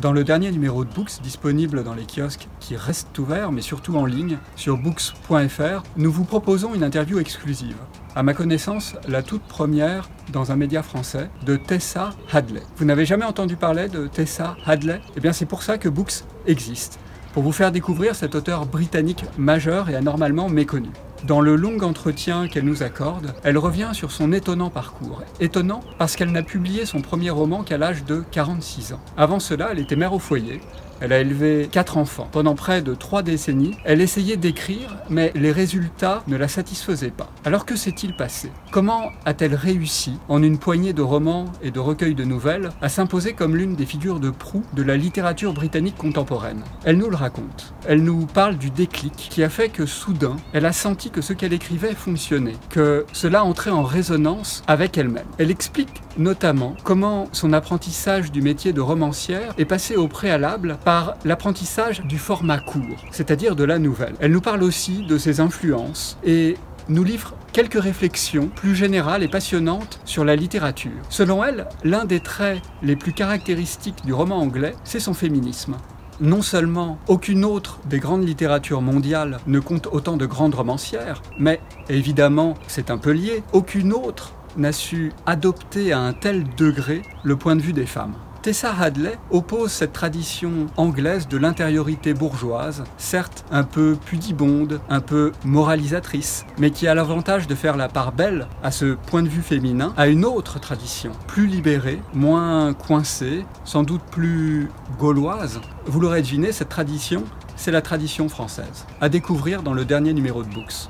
Dans le dernier numéro de Books, disponible dans les kiosques qui restent ouverts, mais surtout en ligne, sur books.fr, nous vous proposons une interview exclusive. À ma connaissance, la toute première dans un média français, de Tessa Hadley. Vous n'avez jamais entendu parler de Tessa Hadley? Eh bien c'est pour ça que Books existe, pour vous faire découvrir cet auteur britannique majeur et anormalement méconnu. Dans le long entretien qu'elle nous accorde, elle revient sur son étonnant parcours. Étonnant parce qu'elle n'a publié son premier roman qu'à l'âge de 46 ans. Avant cela, elle était mère au foyer. Elle a élevé 4 enfants. Pendant près de 3 décennies, elle essayait d'écrire, mais les résultats ne la satisfaisaient pas. Alors que s'est-il passé? Comment a-t-elle réussi, en une poignée de romans et de recueils de nouvelles, à s'imposer comme l'une des figures de proue de la littérature britannique contemporaine? Elle nous le raconte. Elle nous parle du déclic qui a fait que soudain, elle a senti que ce qu'elle écrivait fonctionnait, que cela entrait en résonance avec elle-même. Elle explique notamment comment son apprentissage du métier de romancière est passé au préalable par l'apprentissage du format court, c'est-à-dire de la nouvelle. Elle nous parle aussi de ses influences et nous livre quelques réflexions plus générales et passionnantes sur la littérature. Selon elle, l'un des traits les plus caractéristiques du roman anglais, c'est son féminisme. Non seulement aucune autre des grandes littératures mondiales ne compte autant de grandes romancières, mais évidemment, c'est un peu lié, aucune autre n'a su adopter à un tel degré le point de vue des femmes. Tessa Hadley oppose cette tradition anglaise de l'intériorité bourgeoise, certes un peu pudibonde, un peu moralisatrice, mais qui a l'avantage de faire la part belle à ce point de vue féminin, à une autre tradition, plus libérée, moins coincée, sans doute plus gauloise. Vous l'aurez deviné, cette tradition, c'est la tradition française, à découvrir dans le dernier numéro de Books.